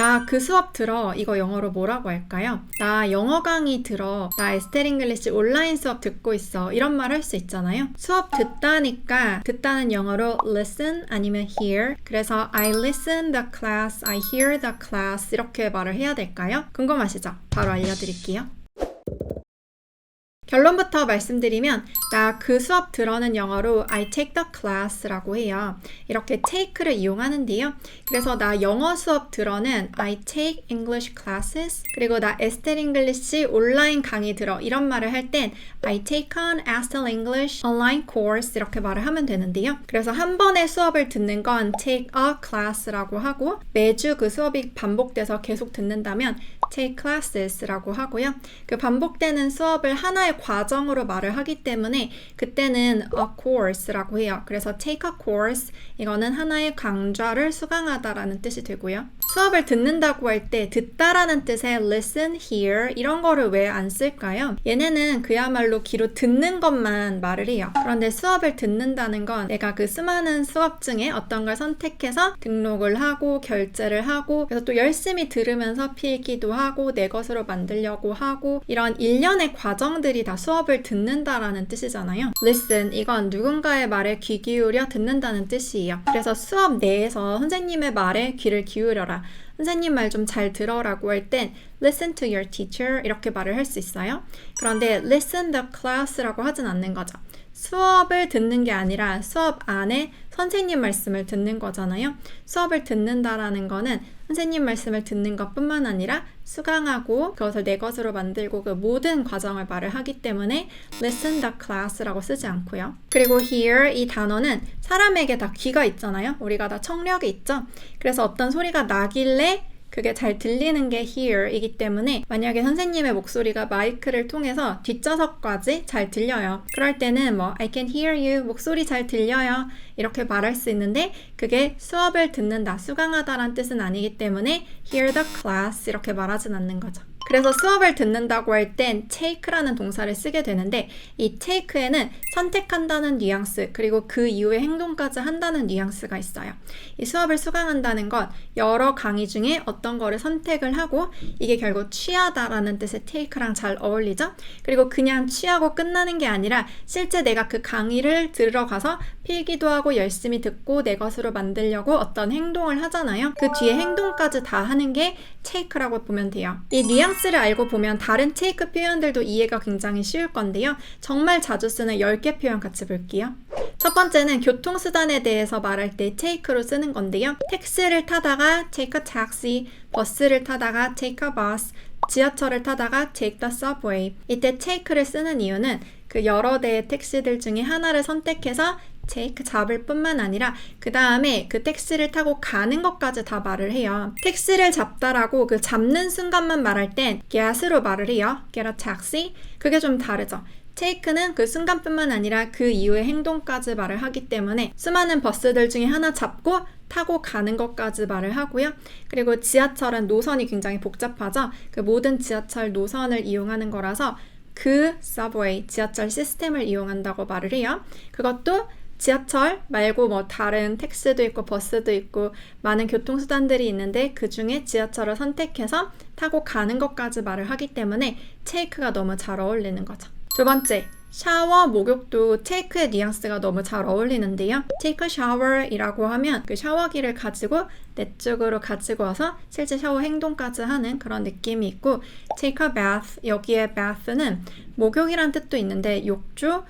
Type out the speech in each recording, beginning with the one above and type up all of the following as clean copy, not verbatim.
나 그 수업 들어. 이거 영어로 뭐라고 할까요? 나 영어 강의 들어. 나 에스텔 잉글리시 온라인 수업 듣고 있어. 이런 말 할 수 있잖아요. 수업 듣다니까 듣다는 영어로 listen 아니면 hear. 그래서 I listen the class, I hear the class 이렇게 말을 해야 될까요? 궁금하시죠? 바로 알려드릴게요. 결론부터 말씀드리면 나 그 수업 들어는 영어로 I take the class라고 해요. 이렇게 take를 이용하는데요. 그래서 나 영어 수업 들어는 I take English classes. 그리고 나 에스텔 잉글리시 온라인 강의 들어 이런 말을 할 땐 I take on Estel English online course 이렇게 말을 하면 되는데요. 그래서 한 번에 수업을 듣는 건 take a class라고 하고 매주 그 수업이 반복돼서 계속 듣는다면 take classes라고 하고요. 그 반복되는 수업을 하나의 과정으로 말을 하기 때문에 그때는 a course라고 해요. 그래서 take a course 이거는 하나의 강좌를 수강하다라는 뜻이 되고요. 수업을 듣는다고 할 때 듣다라는 뜻의 listen, hear 이런 거를 왜 안 쓸까요? 얘네는 그야말로 귀로 듣는 것만 말을 해요. 그런데 수업을 듣는다는 건 내가 그 수많은 수업 중에 어떤 걸 선택해서 등록을 하고 결제를 하고 그래서 또 열심히 들으면서 필기도 하고 내 것으로 만들려고 하고 이런 일련의 과정들이 다 수업을 듣는다라는 뜻이잖아요. listen 이건 누군가의 말에 귀 기울여 듣는다는 뜻이에요. 그래서 수업 내에서 선생님의 말에 귀를 기울여라. 선생님 말 좀 잘 들어라고 할 땐 listen to your teacher 이렇게 말을 할 수 있어요. 그런데 listen the class라고 하진 않는 거죠. 수업을 듣는 게 아니라 수업 안에 선생님 말씀을 듣는 거잖아요. 수업을 듣는다라는 거는 선생님 말씀을 듣는 것뿐만 아니라 수강하고 그것을 내 것으로 만들고 그 모든 과정을 말을 하기 때문에 listen the class라고 쓰지 않고요. 그리고 hear 이 단어는 사람에게 다 귀가 있잖아요. 우리가 다 청력이 있죠. 그래서 어떤 소리가 나길래 그게 잘 들리는 게 hear이기 때문에 만약에 선생님의 목소리가 마이크를 통해서 뒷좌석까지 잘 들려요. 그럴 때는 뭐 I can hear you, 목소리 잘 들려요 이렇게 말할 수 있는데 그게 수업을 듣는다, 수강하다란 뜻은 아니기 때문에 hear the class 이렇게 말하진 않는 거죠. 그래서 수업을 듣는다고 할 땐 take라는 동사를 쓰게 되는데 이 take에는 선택한다는 뉘앙스 그리고 그 이후의 행동까지 한다는 뉘앙스가 있어요. 이 수업을 수강한다는 건 여러 강의 중에 어떤 거를 선택을 하고 이게 결국 취하다라는 뜻의 take랑 잘 어울리죠? 그리고 그냥 취하고 끝나는 게 아니라 실제 내가 그 강의를 들으러 가서 필기도 하고 열심히 듣고 내 것으로 만들려고 어떤 행동을 하잖아요. 그 뒤에 행동까지 다 하는 게 take라고 보면 돼요. 이 뉘앙스를 알고 보면 다른 take 표현들도 이해가 굉장히 쉬울 건데요. 정말 자주 쓰는 10개 표현 같이 볼게요. 첫 번째는 교통수단에 대해서 말할 때 take로 쓰는 건데요. 택시를 타다가 take a taxi, 버스를 타다가 take a bus, 지하철을 타다가 take the subway. 이때 take를 쓰는 이유는 그 여러 대의 택시들 중에 하나를 선택해서 take 잡을 뿐만 아니라 그 다음에 그 택시를 타고 가는 것까지 다 말을 해요. 택시를 잡다라고 그 잡는 순간만 말할 땐 get으로 말을 해요. get a taxi. 그게 좀 다르죠. take는 그 순간뿐만 아니라 그 이후의 행동까지 말을 하기 때문에 수많은 버스들 중에 하나 잡고 타고 가는 것까지 말을 하고요. 그리고 지하철은 노선이 굉장히 복잡하죠. 그 모든 지하철 노선을 이용하는 거라서 그 subway, 지하철 시스템을 이용한다고 말을 해요. 그것도 지하철 말고 뭐 다른 택시도 있고 버스도 있고 많은 교통수단들이 있는데 그 중에 지하철을 선택해서 타고 가는 것까지 말을 하기 때문에 take가 너무 잘 어울리는 거죠. 두 번째, 샤워, 목욕도 take의 뉘앙스가 너무 잘 어울리는데요. take a shower 이라고 하면 그 샤워기를 가지고 내 쪽으로 가지고 와서 실제 샤워 행동까지 하는 그런 느낌이 있고 take a bath, 여기에 bath는 목욕이란 뜻도 있는데 욕조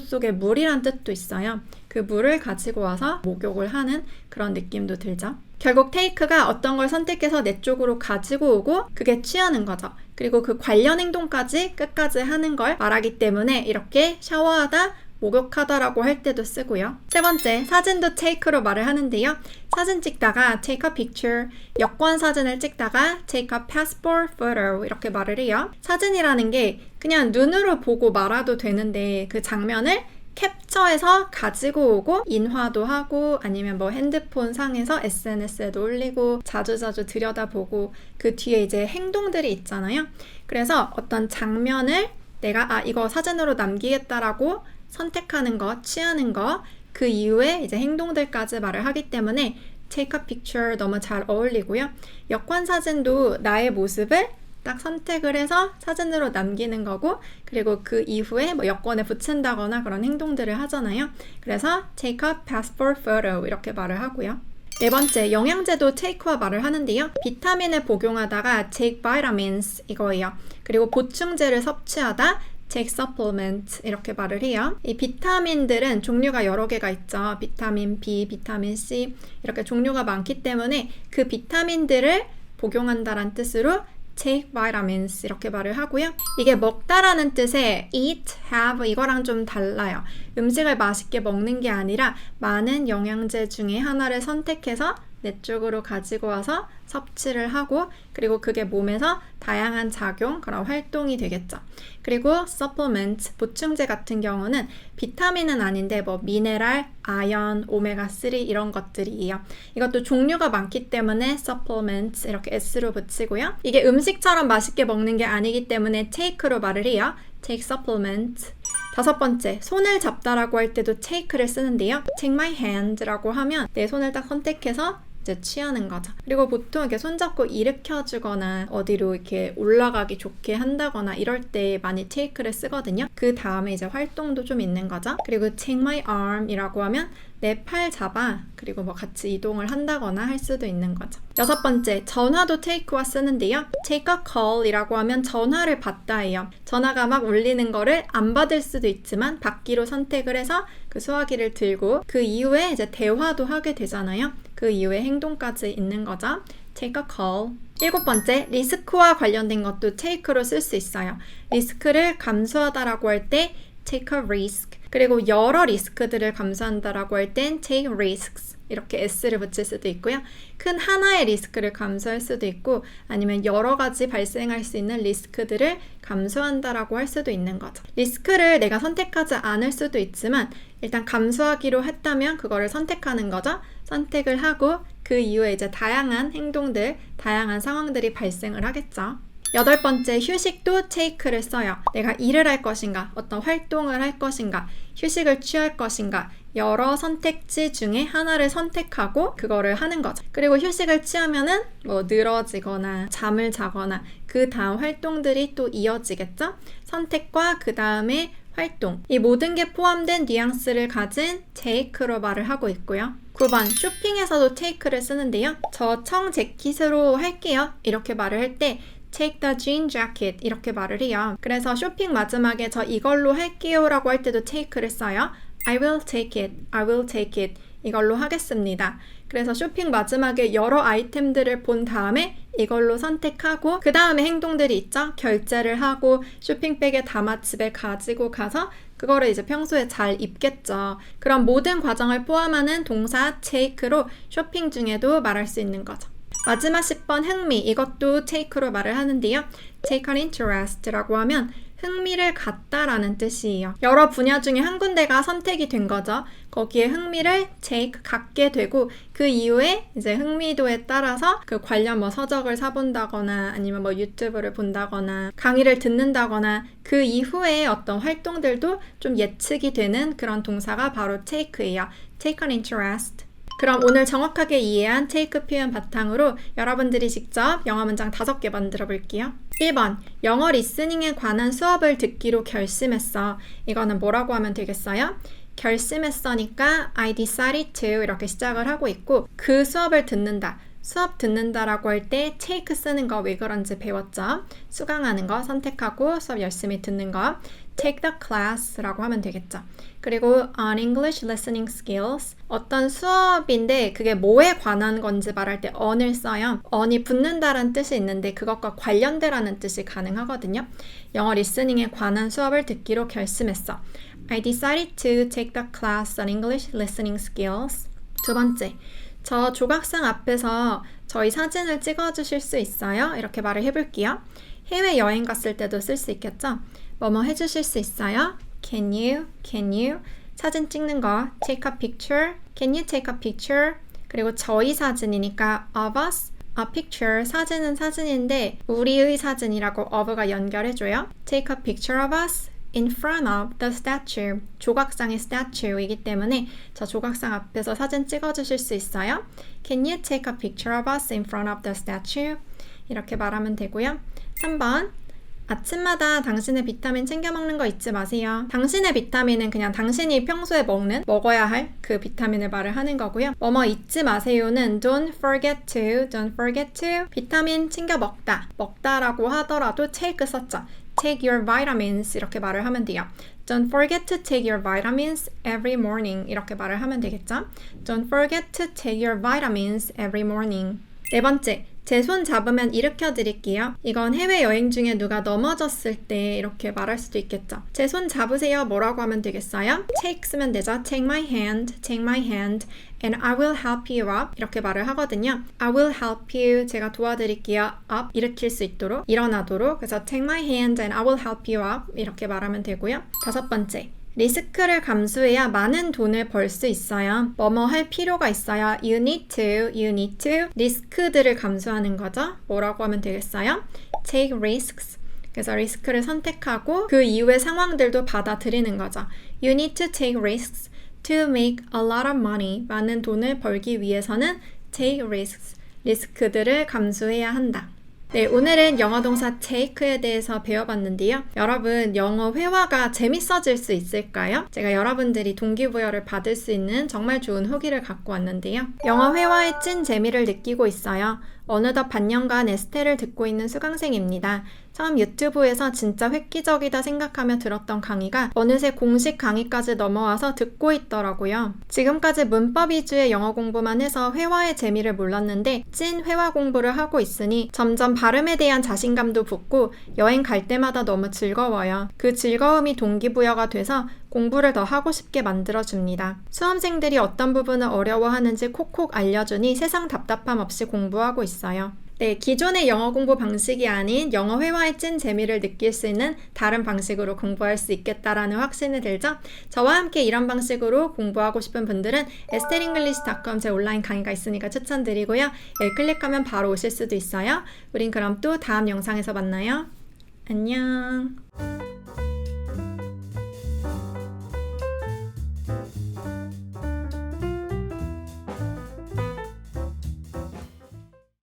속에 물이란 뜻도 있어요. 그 물을 가지고 와서 목욕을 하는 그런 느낌도 들죠. 결국 take가 어떤 걸 선택해서 내 쪽으로 가지고 오고 그게 취하는 거죠. 그리고 그 관련 행동까지 끝까지 하는 걸 말하기 때문에 이렇게 샤워하다, 목욕하다라고 할 때도 쓰고요. 세 번째, 사진도 take로 말을 하는데요. 사진 찍다가 take a picture, 여권 사진을 찍다가 take a passport photo 이렇게 말을 해요. 사진이라는 게 그냥 눈으로 보고 말아도 되는데 그 장면을 캡처해서 가지고 오고 인화도 하고 아니면 뭐 핸드폰 상에서 SNS에도 올리고 자주자주 들여다보고 그 뒤에 이제 행동들이 있잖아요. 그래서 어떤 장면을 내가 이거 사진으로 남기겠다라고 선택하는 것, 취하는 것, 그 이후에 이제 행동들까지 말을 하기 때문에 take a picture 너무 잘 어울리고요. 여권 사진도 나의 모습을 딱 선택을 해서 사진으로 남기는 거고, 그리고 그 이후에 뭐 여권에 붙인다거나 그런 행동들을 하잖아요. 그래서 take a passport photo 이렇게 말을 하고요. 네 번째, 영양제도 take와 말을 하는데요. 비타민을 복용하다가 take vitamins 이거예요. 그리고 보충제를 섭취하다 take supplement 이렇게 말을 해요. 이 비타민들은 종류가 여러 개가 있죠. 비타민 B, 비타민 C 이렇게 종류가 많기 때문에 그 비타민들을 복용한다란 뜻으로 take vitamins 이렇게 말을 하고요. 이게 먹다라는 뜻의 eat, have 이거랑 좀 달라요. 음식을 맛있게 먹는 게 아니라 많은 영양제 중에 하나를 선택해서 내 쪽으로 가지고 와서 섭취를 하고, 그리고 그게 몸에서 다양한 작용, 그런 활동이 되겠죠. 그리고 supplement, 보충제 같은 경우는 비타민은 아닌데 뭐 미네랄, 아연, 오메가3 이런 것들이에요. 이것도 종류가 많기 때문에 supplement 이렇게 S로 붙이고요. 이게 음식처럼 맛있게 먹는 게 아니기 때문에 take로 말을 해요. take supplement. 다섯 번째, 손을 잡다라고 할 때도 take를 쓰는데요. take my hand라고 하면 내 손을 딱 선택해서 이제 취하는 거죠. 그리고 보통 이렇게 손잡고 일으켜주거나 어디로 이렇게 올라가기 좋게 한다거나 이럴 때 많이 take를 쓰거든요. 그 다음에 이제 활동도 좀 있는 거죠. 그리고 take my arm 이라고 하면 내 팔 잡아, 그리고 뭐 같이 이동을 한다거나 할 수도 있는 거죠. 여섯 번째, 전화도 take와 쓰는데요. take a call 이라고 하면 전화를 받다예요. 전화가 막 울리는 거를 안 받을 수도 있지만 받기로 선택을 해서 그 수화기를 들고 그 이후에 이제 대화도 하게 되잖아요. 그 이후에 행동까지 있는 거죠. take a call. 일곱 번째, 리스크와 관련된 것도 take로 쓸 수 있어요. 리스크를 감수하다라고 할 때 take a risk. 그리고 여러 리스크들을 감수한다라고 할 땐 take risks 이렇게 S를 붙일 수도 있고요. 큰 하나의 리스크를 감수할 수도 있고, 아니면 여러 가지 발생할 수 있는 리스크들을 감수한다라고 할 수도 있는 거죠. 리스크를 내가 선택하지 않을 수도 있지만 일단 감수하기로 했다면 그거를 선택하는 거죠. 선택을 하고 그 이후에 이제 다양한 행동들, 다양한 상황들이 발생을 하겠죠. 여덟 번째, 휴식도 take를 써요. 내가 일을 할 것인가, 어떤 활동을 할 것인가, 휴식을 취할 것인가, 여러 선택지 중에 하나를 선택하고 그거를 하는 거죠. 그리고 휴식을 취하면은 뭐 늘어지거나 잠을 자거나 그 다음 활동들이 또 이어지겠죠? 선택과 그 다음에 활동, 이 모든 게 포함된 뉘앙스를 가진 take로 말을 하고 있고요. 9번, 쇼핑에서도 take를 쓰는데요. 저 청 재킷으로 할게요 이렇게 말을 할 때 take the jean jacket 이렇게 말을 해요. 그래서 쇼핑 마지막에 저 이걸로 할게요 라고 할 때도 take를 써요. I will take it, I will take it 이걸로 하겠습니다. 그래서 쇼핑 마지막에 여러 아이템들을 본 다음에 이걸로 선택하고 그 다음에 행동들이 있죠. 결제를 하고 쇼핑백에 담아 집에 가지고 가서 그거를 이제 평소에 잘 입겠죠. 그런 모든 과정을 포함하는 동사 take로 쇼핑 중에도 말할 수 있는 거죠. 마지막 10번 흥미, 이것도 take로 말을 하는데요. take an interest라고 하면 흥미를 갖다라는 뜻이에요. 여러 분야 중에 한 군데가 선택이 된 거죠. 거기에 흥미를 take, 갖게 되고 그 이후에 이제 흥미도에 따라서 그 관련 뭐 서적을 사본다거나 아니면 뭐 유튜브를 본다거나 강의를 듣는다거나 그 이후에 어떤 활동들도 좀 예측이 되는 그런 동사가 바로 take예요. take an interest. 그럼 오늘 정확하게 이해한 take 표현 바탕으로 여러분들이 직접 영어 문장 5개 만들어 볼게요. 1번, 영어 리스닝에 관한 수업을 듣기로 결심했어. 이거는 뭐라고 하면 되겠어요? 결심했으니까 I decided to 이렇게 시작을 하고 있고, 그 수업을 듣는다. 수업 듣는다라고 할 때 take 쓰는 거 왜 그런지 배웠죠? 수강하는 거, 선택하고 수업 열심히 듣는 거. take the class라고 하면 되겠죠. 그리고 on English listening skills, 어떤 수업인데 그게 뭐에 관한 건지 말할 때 on을 써요. on이 붙는다라는 뜻이 있는데 그것과 관련되라는 뜻이 가능하거든요. 영어 리스닝에 관한 수업을 듣기로 결심했어. I decided to take the class on English listening skills. 두 번째, 저 조각상 앞에서 저희 사진을 찍어주실 수 있어요? 이렇게 말을 해볼게요. 해외여행 갔을 때도 쓸 수 있겠죠? 뭐뭐 해주실 수 있어요? Can you? 사진 찍는 거, take a picture. Can you take a picture? 그리고 저희 사진이니까 of us, a picture. 사진은 사진인데 우리의 사진이라고 of가 연결해줘요. Take a picture of us. in front of the statue. 조각상의 statue이기 때문에 저 조각상 앞에서 사진 찍어주실 수 있어요? Can you take a picture of us in front of the statue? 이렇게 말하면 되고요. 3번. 아침마다 당신의 비타민 챙겨 먹는 거 잊지 마세요. 당신의 비타민은 그냥 당신이 평소에 먹어야 할 그 비타민을 말을 하는 거고요. 뭐뭐 잊지 마세요는 don't forget to 비타민 챙겨 먹다라고 하더라도 take 썼죠. take your vitamins 이렇게 말을 하면 돼요. Don't forget to take your vitamins every morning 이렇게 말을 하면 되겠죠. Don't forget to take your vitamins every morning. 네 번째, 제 손 잡으면 일으켜 드릴게요. 이건 해외여행 중에 누가 넘어졌을 때 이렇게 말할 수도 있겠죠. 제 손 잡으세요. 뭐라고 하면 되겠어요? take 쓰면 되죠. take my hand and I will help you up 이렇게 말을 하거든요. I will help you 제가 도와드릴게요. up 일으킬 수 있도록 일어나도록 그래서 take my hand and I will help you up 이렇게 말하면 되고요. 5번째, 리스크를 감수해야 많은 돈을 벌 수 있어요. 뭐뭐 할 필요가 있어요. You need to 리스크들을 감수하는 거죠. 뭐라고 하면 되겠어요? Take risks. 그래서 리스크를 선택하고 그 이후의 상황들도 받아들이는 거죠. You need to take risks to make a lot of money. 많은 돈을 벌기 위해서는 take risks. 리스크들을 감수해야 한다. 네, 오늘은 영어 동사 take에 대해서 배워봤는데요. 여러분, 영어 회화가 재밌어질 수 있을까요? 제가 여러분들이 동기부여를 받을 수 있는 정말 좋은 후기를 갖고 왔는데요. 영어 회화의 찐 재미를 느끼고 있어요. 어느덧 반년간 에스테를 듣고 있는 수강생입니다. 처음 유튜브에서 진짜 획기적이다 생각하며 들었던 강의가 어느새 공식 강의까지 넘어와서 듣고 있더라고요. 지금까지 문법 위주의 영어 공부만 해서 회화의 재미를 몰랐는데 찐 회화 공부를 하고 있으니 점점 발음에 대한 자신감도 붙고 여행 갈 때마다 너무 즐거워요. 그 즐거움이 동기부여가 돼서 공부를 더 하고 싶게 만들어줍니다. 수험생들이 어떤 부분을 어려워하는지 콕콕 알려주니 세상 답답함 없이 공부하고 있어요. 네, 기존의 영어 공부 방식이 아닌 영어 회화의 찐 재미를 느낄 수 있는 다른 방식으로 공부할 수 있겠다라는 확신이 들죠? 저와 함께 이런 방식으로 공부하고 싶은 분들은 estelenglish.com 제 온라인 강의가 있으니까 추천드리고요. 여기 클릭하면 바로 오실 수도 있어요. 우린 그럼 또 다음 영상에서 만나요. 안녕.